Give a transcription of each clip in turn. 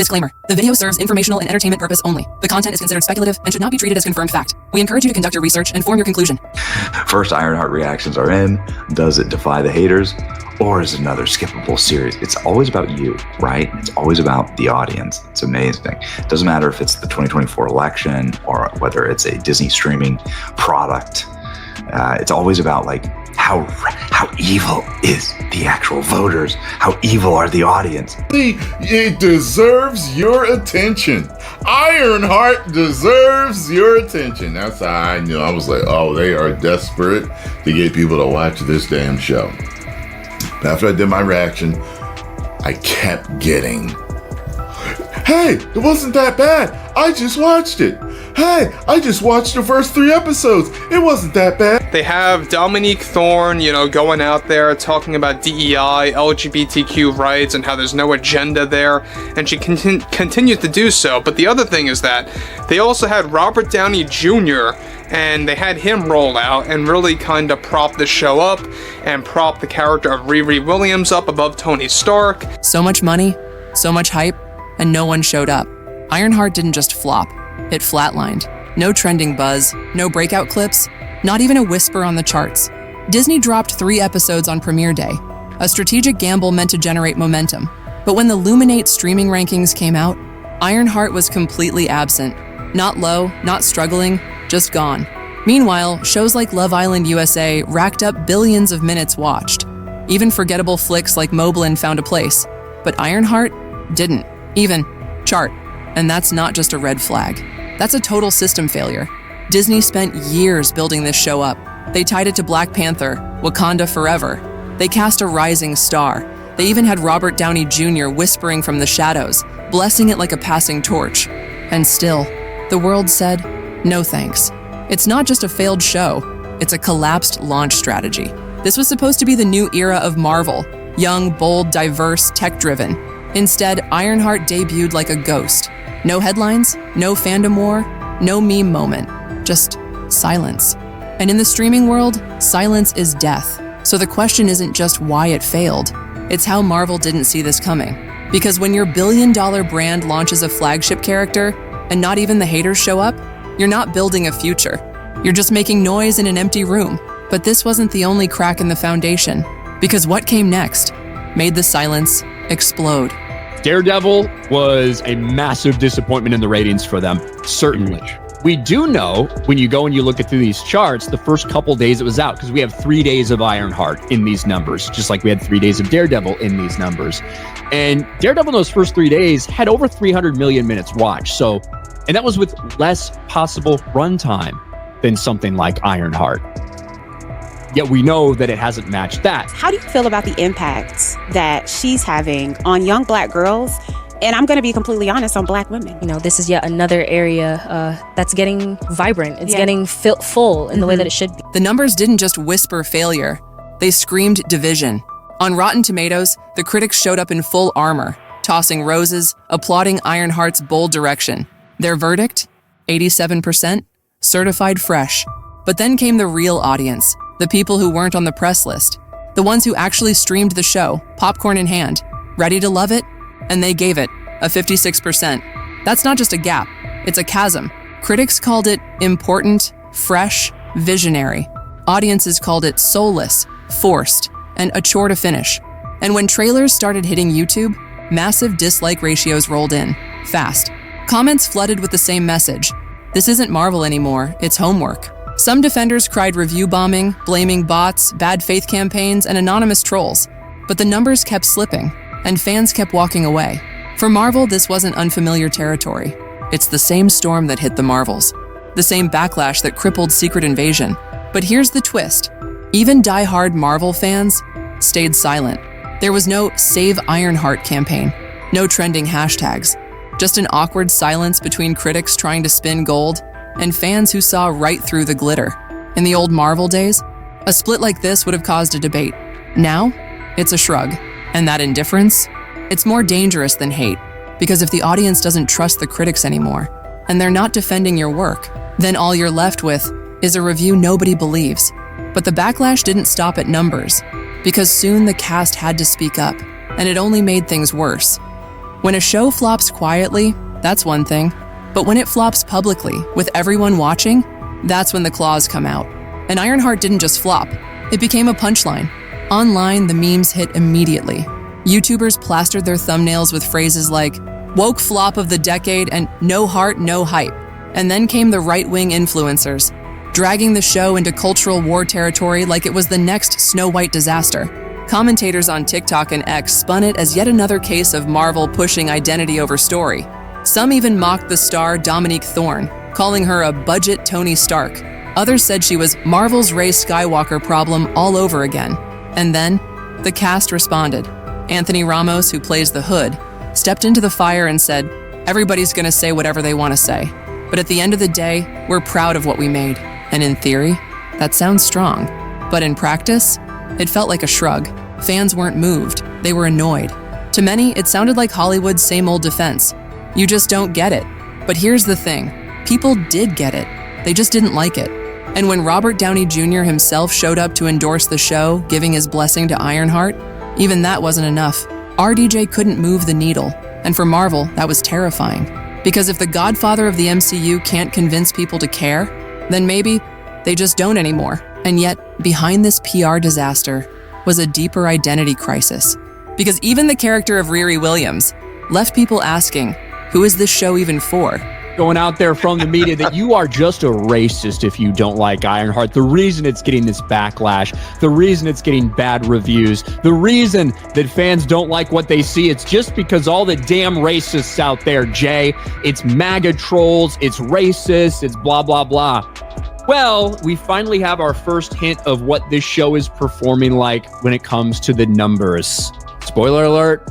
Disclaimer. The video serves informational and entertainment purpose only. The content is considered speculative and should not be treated as confirmed fact. We encourage you to conduct your research and form your conclusion. First Ironheart reactions are in. Does it defy the haters? Or is it another skippable series? It's always about you, right? It's always about the audience. It's amazing. It doesn't matter if it's the 2024 election or whether it's a Disney streaming product. It's always about like how evil is the actual voters? How evil are the audience? It deserves your attention. Ironheart deserves your attention. That's how I knew. I was like, oh, they are desperate to get people to watch this damn show. After I did my reaction, I kept getting, hey, it wasn't that bad. I just watched it. Hey, I just watched the first 3 episodes. It wasn't that bad. They have Dominique Thorne, going out there talking about DEI, LGBTQ rights, and how there's no agenda there, and she continues to do so. But the other thing is that they also had Robert Downey Jr., and they had him roll out and really kind of prop the show up and prop the character of Riri Williams up above Tony Stark. So much money, so much hype, and no one showed up. Ironheart didn't just flop, it flatlined. No trending buzz, no breakout clips, not even a whisper on the charts. Disney dropped 3 episodes on premiere day, a strategic gamble meant to generate momentum. But when the Luminate streaming rankings came out, Ironheart was completely absent. Not low, not struggling, just gone. Meanwhile, shows like Love Island USA racked up billions of minutes watched. Even forgettable flicks like Moblin found a place. But Ironheart didn't even chart. And that's not just a red flag. That's a total system failure. Disney spent years building this show up. They tied it to Black Panther, Wakanda Forever. They cast a rising star. They even had Robert Downey Jr. whispering from the shadows, blessing it like a passing torch. And still, the world said, no thanks. It's not just a failed show, it's a collapsed launch strategy. This was supposed to be the new era of Marvel, young, bold, diverse, tech-driven. Instead, Ironheart debuted like a ghost. No headlines, no fandom war, no meme moment, just silence. And in the streaming world, silence is death. So the question isn't just why it failed, it's how Marvel didn't see this coming. Because when your billion-dollar brand launches a flagship character, and not even the haters show up, you're not building a future. You're just making noise in an empty room. But this wasn't the only crack in the foundation, because what came next made the silence explode. Daredevil was a massive disappointment in the ratings for them, certainly. We do know, when you go and you look at through these charts, the first couple days it was out, because we have 3 days of Ironheart in these numbers, just like we had 3 days of Daredevil in these numbers. And Daredevil in those first 3 days had over 300 million minutes watched. And that was with less possible runtime than something like Ironheart. Yet we know that it hasn't matched that. How do you feel about the impact that she's having on young Black girls? And I'm going to be completely honest, on Black women. This is yet another area that's getting vibrant. It's getting full in the way that it should be. The numbers didn't just whisper failure. They screamed division. On Rotten Tomatoes, the critics showed up in full armor, tossing roses, applauding Ironheart's bold direction. Their verdict? 87%, certified fresh. But then came the real audience. The people who weren't on the press list. The ones who actually streamed the show, popcorn in hand, ready to love it, and they gave it a 56%. That's not just a gap, it's a chasm. Critics called it important, fresh, visionary. Audiences called it soulless, forced, and a chore to finish. And when trailers started hitting YouTube, massive dislike ratios rolled in, fast. Comments flooded with the same message. This isn't Marvel anymore, it's homework. Some defenders cried review bombing, blaming bots, bad faith campaigns, and anonymous trolls. But the numbers kept slipping, and fans kept walking away. For Marvel, this wasn't unfamiliar territory. It's the same storm that hit the Marvels, the same backlash that crippled Secret Invasion. But here's the twist. Even die-hard Marvel fans stayed silent. There was no Save Ironheart campaign, no trending hashtags, just an awkward silence between critics trying to spin gold and fans who saw right through the glitter. In the old Marvel days, a split like this would have caused a debate. Now, it's a shrug. And that indifference? It's more dangerous than hate, because if the audience doesn't trust the critics anymore, and they're not defending your work, then all you're left with is a review nobody believes. But the backlash didn't stop at numbers, because soon the cast had to speak up, and it only made things worse. When a show flops quietly, that's one thing. But when it flops publicly, with everyone watching, that's when the claws come out. And Ironheart didn't just flop. It became a punchline. Online, the memes hit immediately. YouTubers plastered their thumbnails with phrases like, "woke flop of the decade" and "no heart, no hype." And then came the right-wing influencers, dragging the show into cultural war territory like it was the next Snow White disaster. Commentators on TikTok and X spun it as yet another case of Marvel pushing identity over story. Some even mocked the star Dominique Thorne, calling her a budget Tony Stark. Others said she was Marvel's Rey Skywalker problem all over again. And then, the cast responded. Anthony Ramos, who plays the Hood, stepped into the fire and said, "Everybody's gonna say whatever they want to say. But at the end of the day, we're proud of what we made." And in theory, that sounds strong. But in practice, it felt like a shrug. Fans weren't moved, they were annoyed. To many, it sounded like Hollywood's same old defense. You just don't get it. But here's the thing, people did get it. They just didn't like it. And when Robert Downey Jr. himself showed up to endorse the show, giving his blessing to Ironheart, even that wasn't enough. RDJ couldn't move the needle. And for Marvel, that was terrifying. Because if the godfather of the MCU can't convince people to care, then maybe they just don't anymore. And yet, behind this PR disaster was a deeper identity crisis. Because even the character of Riri Williams left people asking, who is this show even for? Going out there from the media that you are just a racist if you don't like Ironheart. The reason it's getting this backlash, the reason it's getting bad reviews, the reason that fans don't like what they see, it's just because all the damn racists out there, Jay. It's MAGA trolls, it's racists, it's blah, blah, blah. Well, we finally have our first hint of what this show is performing like when it comes to the numbers. Spoiler alert,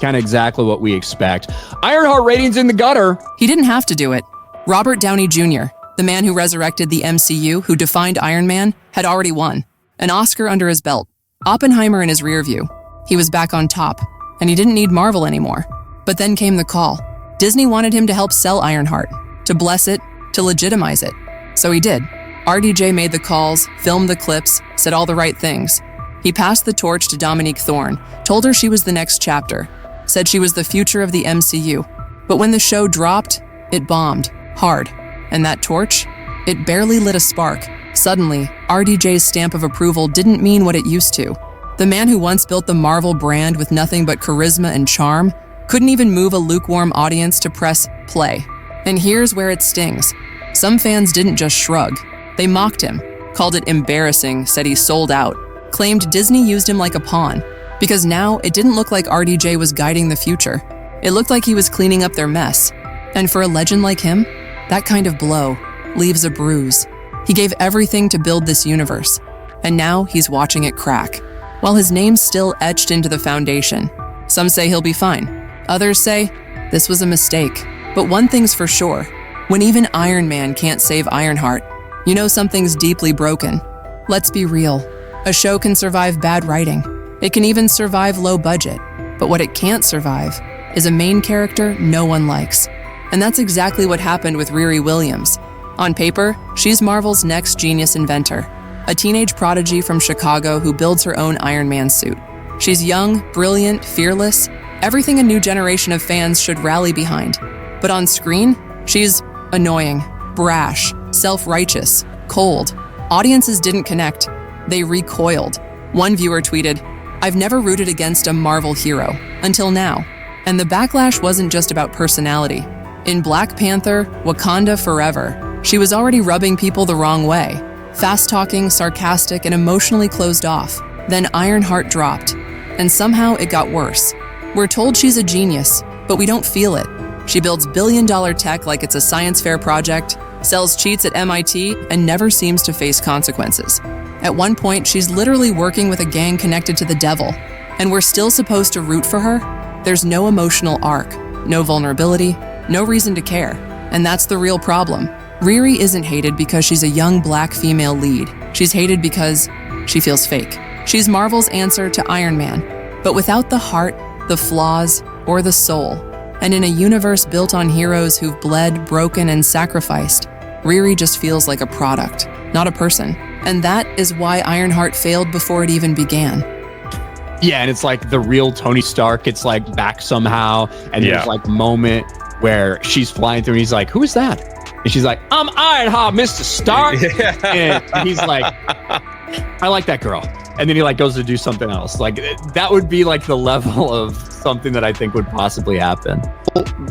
kind of exactly what we expect. Ironheart ratings in the gutter. He didn't have to do it. Robert Downey Jr., the man who resurrected the MCU, who defined Iron Man, had already won. An Oscar under his belt. Oppenheimer in his rear view. He was back on top, and he didn't need Marvel anymore. But then came the call. Disney wanted him to help sell Ironheart, to bless it, to legitimize it. So he did. RDJ made the calls, filmed the clips, said all the right things. He passed the torch to Dominique Thorne, told her she was the next chapter, said she was the future of the MCU. But when the show dropped, it bombed, hard. And that torch? It barely lit a spark. Suddenly, RDJ's stamp of approval didn't mean what it used to. The man who once built the Marvel brand with nothing but charisma and charm couldn't even move a lukewarm audience to press play. And here's where it stings. Some fans didn't just shrug. They mocked him, called it embarrassing, said he sold out, claimed Disney used him like a pawn. Because now, it didn't look like RDJ was guiding the future. It looked like he was cleaning up their mess. And for a legend like him, that kind of blow leaves a bruise. He gave everything to build this universe, and now he's watching it crack, while his name's still etched into the foundation. Some say he'll be fine. Others say this was a mistake. But one thing's for sure, when even Iron Man can't save Ironheart, you know something's deeply broken. Let's be real. A show can survive bad writing. It can even survive low budget. But what it can't survive is a main character no one likes. And that's exactly what happened with Riri Williams. On paper, she's Marvel's next genius inventor, a teenage prodigy from Chicago who builds her own Iron Man suit. She's young, brilliant, fearless, everything a new generation of fans should rally behind. But on screen, she's annoying, brash, self-righteous, cold. Audiences didn't connect. They recoiled. One viewer tweeted, "I've never rooted against a Marvel hero, until now." And the backlash wasn't just about personality. In Black Panther, Wakanda Forever, she was already rubbing people the wrong way. Fast-talking, sarcastic, and emotionally closed off. Then Ironheart dropped. And somehow it got worse. We're told she's a genius, but we don't feel it. She builds billion-dollar tech like it's a science fair project, sells cheats at MIT, and never seems to face consequences. At one point, she's literally working with a gang connected to the devil. And we're still supposed to root for her? There's no emotional arc, no vulnerability, no reason to care. And that's the real problem. Riri isn't hated because she's a young black female lead. She's hated because she feels fake. She's Marvel's answer to Iron Man, but without the heart, the flaws, or the soul. And in a universe built on heroes who've bled, broken, and sacrificed, Riri just feels like a product, not a person. And that is why Ironheart failed before it even began. Yeah, and it's like the real Tony Stark. It's like back somehow, and there's like a moment where she's flying through, and he's like, "Who is that?" And she's like, "I'm Ironheart, Mr. Stark." And he's like, "I like that girl." And then he like goes to do something else. Like that would be like the level of something that I think would possibly happen.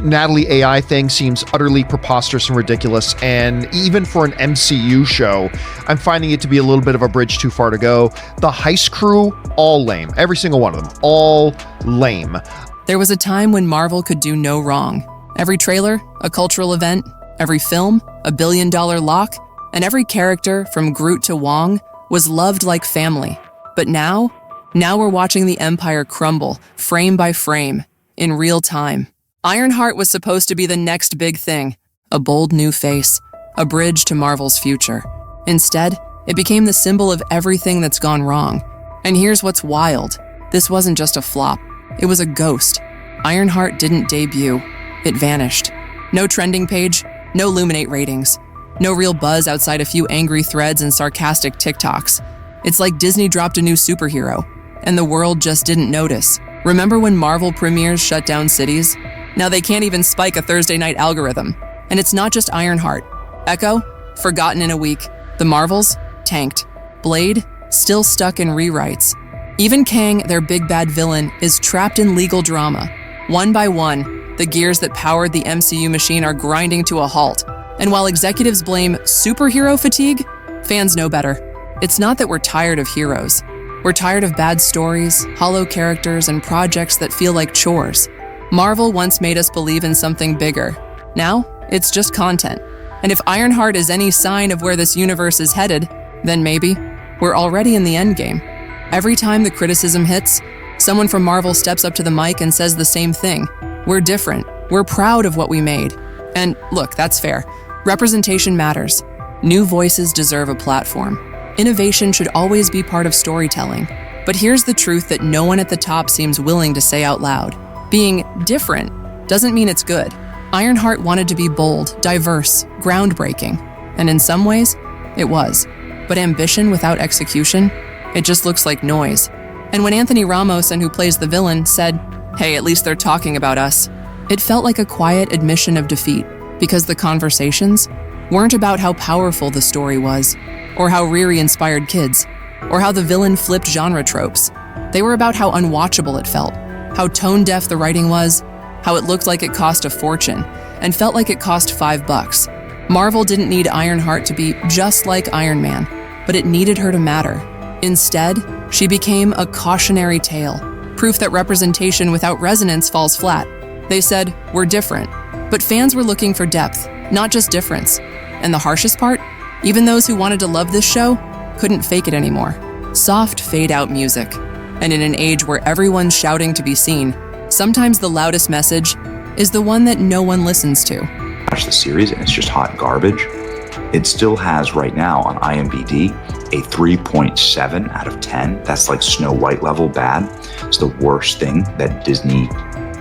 Natalie AI thing seems utterly preposterous and ridiculous, and even for an MCU show, I'm finding it to be a little bit of a bridge too far to go. The heist crew, all lame. Every single one of them, all lame. There was a time when Marvel could do no wrong. Every trailer, a cultural event, every film, a billion-dollar lock, and every character, from Groot to Wong, was loved like family. But now we're watching the empire crumble, frame by frame, in real time. Ironheart was supposed to be the next big thing, a bold new face, a bridge to Marvel's future. Instead, it became the symbol of everything that's gone wrong. And here's what's wild. This wasn't just a flop. It was a ghost. Ironheart didn't debut. It vanished. No trending page, no Luminate ratings, no real buzz outside a few angry threads and sarcastic TikToks. It's like Disney dropped a new superhero, and the world just didn't notice. Remember when Marvel premieres shut down cities? Now they can't even spike a Thursday night algorithm. And it's not just Ironheart. Echo, forgotten in a week. The Marvels, tanked. Blade, still stuck in rewrites. Even Kang, their big bad villain, is trapped in legal drama. One by one, the gears that powered the MCU machine are grinding to a halt. And while executives blame superhero fatigue, fans know better. It's not that we're tired of heroes. We're tired of bad stories, hollow characters, and projects that feel like chores. Marvel once made us believe in something bigger. Now, it's just content. And if Ironheart is any sign of where this universe is headed, then maybe we're already in the endgame. Every time the criticism hits, someone from Marvel steps up to the mic and says the same thing. We're different. We're proud of what we made. And look, that's fair. Representation matters. New voices deserve a platform. Innovation should always be part of storytelling. But here's the truth that no one at the top seems willing to say out loud. Being different doesn't mean it's good. Ironheart wanted to be bold, diverse, groundbreaking. And in some ways, it was. But ambition without execution, it just looks like noise. And when Anthony Ramos, and who plays the villain, said, "Hey, at least they're talking about us," it felt like a quiet admission of defeat, because the conversations weren't about how powerful the story was, or how Riri inspired kids, or how the villain flipped genre tropes. They were about how unwatchable it felt, how tone-deaf the writing was, how it looked like it cost a fortune, and felt like it cost $5. Marvel didn't need Ironheart to be just like Iron Man, but it needed her to matter. Instead, she became a cautionary tale, proof that representation without resonance falls flat. They said, "We're different," but fans were looking for depth, not just difference. And the harshest part? Even those who wanted to love this show couldn't fake it anymore. Soft fade-out music. And in an age where everyone's shouting to be seen, sometimes the loudest message is the one that no one listens to. Watch the series and it's just hot garbage. It still has right now on IMDb a 3.7 out of 10. That's like Snow White level bad. It's the worst thing that Disney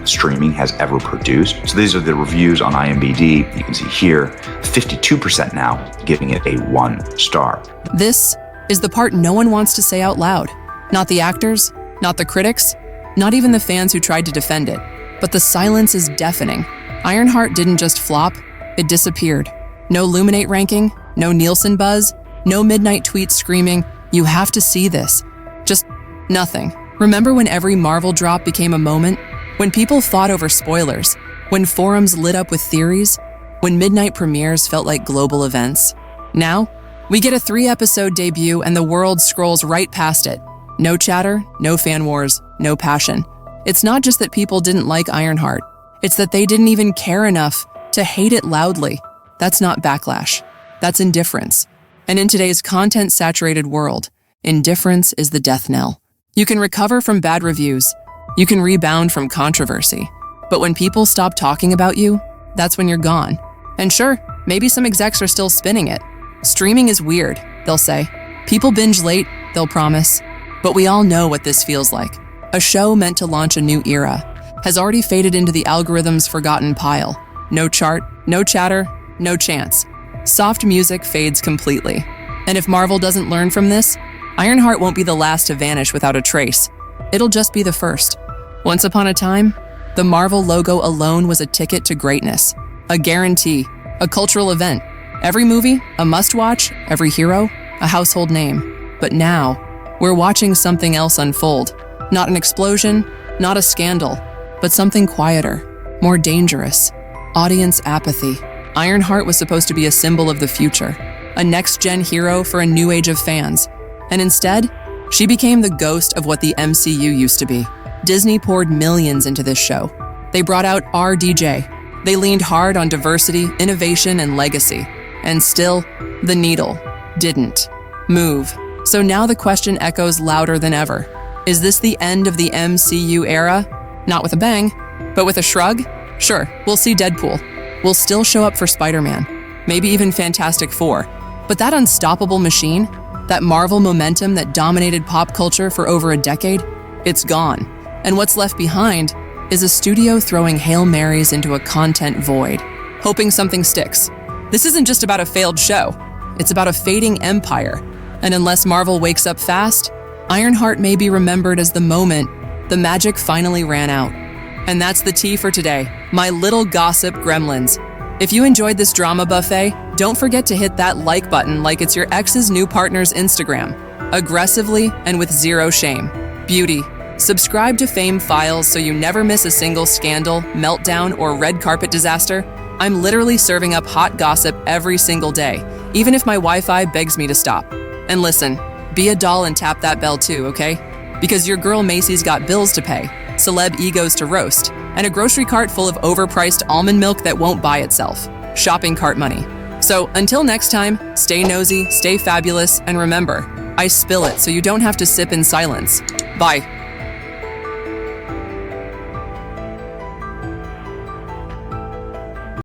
streaming has ever produced. So these are the reviews on IMDb. You can see here, 52% now giving it a 1 star. This is the part no one wants to say out loud. Not the actors, not the critics, not even the fans who tried to defend it. But the silence is deafening. Ironheart didn't just flop, it disappeared. No Luminate ranking, no Nielsen buzz, no midnight tweets screaming, "You have to see this." Just nothing. Remember when every Marvel drop became a moment? When people fought over spoilers? When forums lit up with theories? When midnight premieres felt like global events? Now, we get a 3-episode debut and the world scrolls right past it. No chatter, no fan wars, no passion. It's not just that people didn't like Ironheart. It's that they didn't even care enough to hate it loudly. That's not backlash. That's indifference. And in today's content-saturated world, indifference is the death knell. You can recover from bad reviews. You can rebound from controversy. But when people stop talking about you, that's when you're gone. And sure, maybe some execs are still spinning it. Streaming is weird, they'll say. People binge late, they'll promise. But we all know what this feels like. A show meant to launch a new era has already faded into the algorithm's forgotten pile. No chart, no chatter, no chance. Soft music fades completely. And if Marvel doesn't learn from this, Ironheart won't be the last to vanish without a trace. it'll just be the first. Once upon a time, the Marvel logo alone was a ticket to greatness, a guarantee, a cultural event. Every movie, a must-watch, every hero, a household name. But now, we're watching something else unfold. Not an explosion, not a scandal, but something quieter, more dangerous. Audience apathy. Ironheart was supposed to be a symbol of the future, a next-gen hero for a new age of fans. And instead, she became the ghost of what the MCU used to be. Disney poured millions into this show. They brought out RDJ. They leaned hard on diversity, innovation, and legacy. And still, the needle didn't move. So now the question echoes louder than ever. Is this the end of the MCU era? Not with a bang, but with a shrug? Sure, we'll see Deadpool. We'll still show up for Spider-Man, maybe even Fantastic Four. But that unstoppable machine, that Marvel momentum that dominated pop culture for over a decade, it's gone. And what's left behind is a studio throwing Hail Marys into a content void, hoping something sticks. This isn't just about a failed show. It's about a fading empire. And unless Marvel wakes up fast, Ironheart may be remembered as the moment the magic finally ran out. And that's the tea for today, my little gossip gremlins. If you enjoyed this drama buffet, don't forget to hit that like button like it's your ex's new partner's Instagram. Aggressively and with zero shame. Beauty. Subscribe to Fame Files so you never miss a single scandal, meltdown, or red carpet disaster. I'm literally serving up hot gossip every single day, even if my Wi-Fi begs me to stop. And listen, be a doll and tap that bell too, okay? Because your girl Macy's got bills to pay, celeb egos to roast, and a grocery cart full of overpriced almond milk that won't buy itself. Shopping cart money. So until next time, stay nosy, stay fabulous, and remember, I spill it so you don't have to sip in silence. Bye.